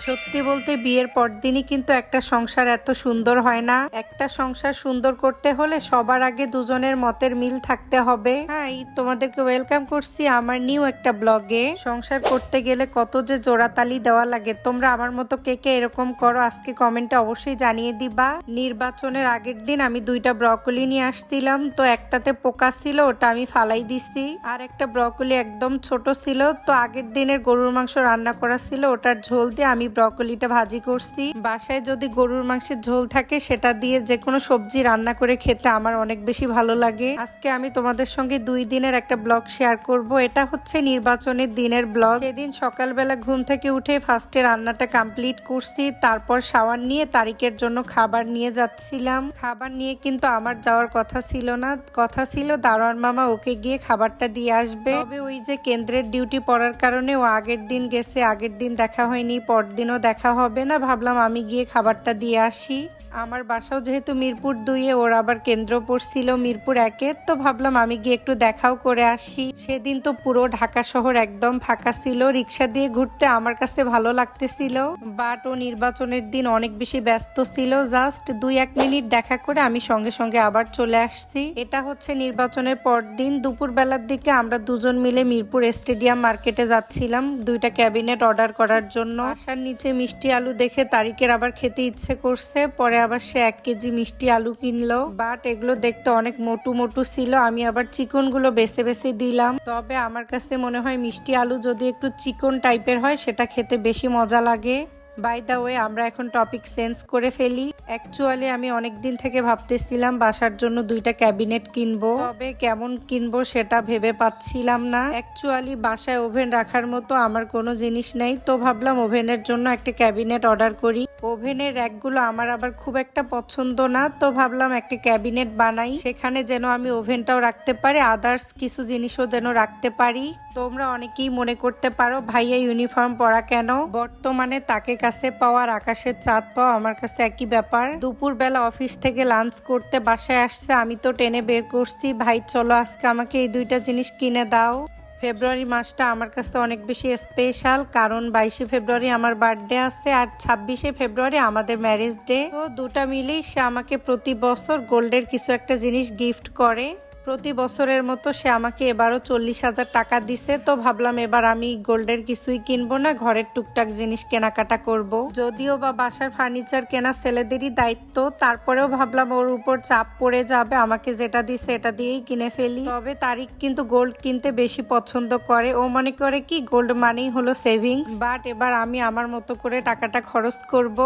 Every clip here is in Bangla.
সত্যি বলতে বিয়ের পরদিনই কিন্তু একটা সংসার এত সুন্দর হয় না। একটা সংসার সুন্দর করতে হলে সবার আগে দুজনের মতের মিল থাকতে হবে। হ্যাঁ, তোমাদেরকে ওয়েলকাম করছি আমার নিউ একটা ব্লগে। সংসার করতে গেলে কত যে জোড়াতালি দেওয়া লাগে, তোমরা আমার মতো কে কে এরকম করো আজকে কমেন্টে অবশ্যই জানিয়ে দিবা। নির্বাচনের আগের দিন আমি 2টা ব্রকলি নিয়ে আসছিলাম, তো একটাতে পোকা ছিল, ওটা আমি ফালাই দিছি। আর একটা ব্রকলি একদম ছোট ছিল, তো আগের দিনের গরুর মাংস রান্না করা ছিল, ওটার ঝোল দিয়ে আমি ব্রকলিটা ভাজি করছি। বাসায় যদি গরুর মাংসের ঝোল থাকে সেটা দিয়ে যে কোনো সবজি রান্না করে খেতে আমার অনেক বেশি ভালো লাগে। আজকে আমি তোমাদের সঙ্গে 2 দিনের একটা ব্লগ শেয়ার করব। এটা হচ্ছে নির্বাচনের দিনের ব্লগ। সেদিন সকালবেলা ঘুম থেকে উঠে ফার্স্টে রান্নাটা কমপ্লিট করছি, তারপর শাওয়ার নিয়ে তারিকের জন্য খাবার নিয়ে যাচ্ছিলাম। খাবার নিয়ে কিন্তু আমার যাওয়ার কথা ছিল না, কথা ছিল দারোয়ান মামা ওকে গিয়ে খাবারটা দিয়ে আসবে। তবে ওই যে কেন্দ্রের ডিউটি পড়ার কারণে ও আগের দিন গেছে, আগের দিন দেখা হয়নি, পরদিনও দেখা হবে না, ভাবলাম আমি গিয়ে খাবারটা দিয়ে আসি। আমার বাসাও যেহেতু মিরপুর 2-এ, ওর আবার কেন্দ্র পড়ছিল মিরপুর 1-এ, তো ভাবলাম আমি গিয়ে একটু দেখাও করে আসি। সেদিন তো পুরো ঢাকা শহর একদম ফাঁকা ছিল, রিক্সা দিয়ে ঘুরতে আমার কাছে ভালো লাগতেছিল। বাট ও নির্বাচনের দিন অনেক বেশি ব্যস্ত ছিল, জাস্ট 2-1 মিনিট দেখা করে আমি সঙ্গে সঙ্গে আবার চলে আসছি। এটা হচ্ছে নির্বাচনের পর দিন দুপুর বেলার দিকে আমরা দুজন মিলে মিরপুর স্টেডিয়াম মার্কেটে যাচ্ছিলাম 2টা ক্যাবিনেট অর্ডার করার জন্য। আসার নিচে মিষ্টি আলু দেখে তারিকের আবার খেতে ইচ্ছে করছে, পরে আবার সে 1 কেজি মিষ্টি আলু কিনলো। বাট এগুলো দেখতে অনেক মোটু মোটু ছিল, আমি আবার চিকন গুলো বেছে বেছে দিলাম। তবে আমার কাছে মনে হয় মিষ্টি আলু যদি একটু চিকন টাইপের হয় সেটা খেতে বেশি মজা লাগে। বাই দা ওয়ে, আমরা এখন টপিক চেঞ্জ করে ফেলি। অ্যাকচুয়ালি আমি অনেক দিন থেকে ভাবতেছিলাম বাসার জন্য 2টা ক্যাবিনেট কিনবো, তবে কেমন কিনবো সেটা ভেবে পাচ্ছিলাম না। অ্যাকচুয়ালি বাসায় ওভেন রাখার মতো আমার কোনো জিনিস নেই, তো ভাবলাম ওভেনের জন্য একটা ক্যাবিনেট অর্ডার করি। ওভেনের র্যাকগুলো আমার আবার খুব একটা পছন্দ না, তো ভাবলাম একটা ক্যাবিনেট বানাই, সেখানে যেন আমি ওভেনটাও রাখতে পারি, আদার্স কিছু জিনিসও যেন রাখতে পারি। তোমরা অনেকেই মনে করতে পারো ভাইয়া ইউনিফর্ম পরা কেন? বর্তমানে তাকে কাছে পাওয়া আর আকাশের চাঁদ পাওয়া আমার কাছে একই ব্যাপার। দুপুর বেলা অফিস থেকে লাঞ্চ করতে বাসায় আসছে, আমি তো টেনে বের করছি, ভাই চলো আজকে আমাকে এই 2টা জিনিস কিনে দাও। ফেব্রুয়ারি মাসটা আমার কাছে অনেক বেশি স্পেশাল, কারণ 22শে ফেব্রুয়ারি আমার বার্থডে আছে আর 26শে ফেব্রুয়ারি আমাদের ম্যারেজ ডে। তো 2টা মিলেই সে আমাকে প্রতি বছর গোল্ডের কিছু একটা জিনিস গিফট করে। প্রতি বছরের মতো সে আমাকে এবারও 40,000 টাকা দিছে, তো ভাবলাম এবার আমি গোল্ডের কিছুই কিনবো না, ঘরের টুকটাক জিনিস কেনাকাটা করব। যদিও বা বাসার ফার্নিচার কেনা ছেলেদেরই দায়িত্ব, তারপরেও ভাবলাম ওর উপর চাপ পড়ে যাবে, আমাকে যেটা দিছে এটা দিয়েই কিনে ফেলি। তবে তারিক কিন্তু গোল্ড কিনতে বেশি পছন্দ করে, ও মনে করে কি গোল্ড মানেই হলো সেভিংস। বাট এবার আমি আমার মতো করে টাকাটা খরচ করব।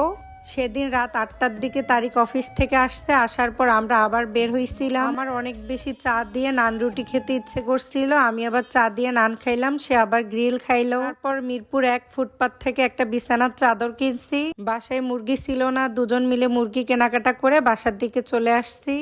সেদিন রাত 8টার দিকে তারিক অফিস থেকে আসছে, আসার পর আমরা আবার বের হইছিলাম। আমার অনেক বেশি চা দিয়ে নান রুটি খেতে ইচ্ছে করছিল, আমি আবার চা দিয়ে নান খাইলাম, সে আবার গ্রিল খাইলো। তারপর মিরপুর 1 ফুটপাত থেকে একটা বিছানার চাদর কিনছি। বাসায় মুরগি ছিল না, দুজন মিলে মুরগি কেনাকাটা করে বাসার দিকে চলে আসছি।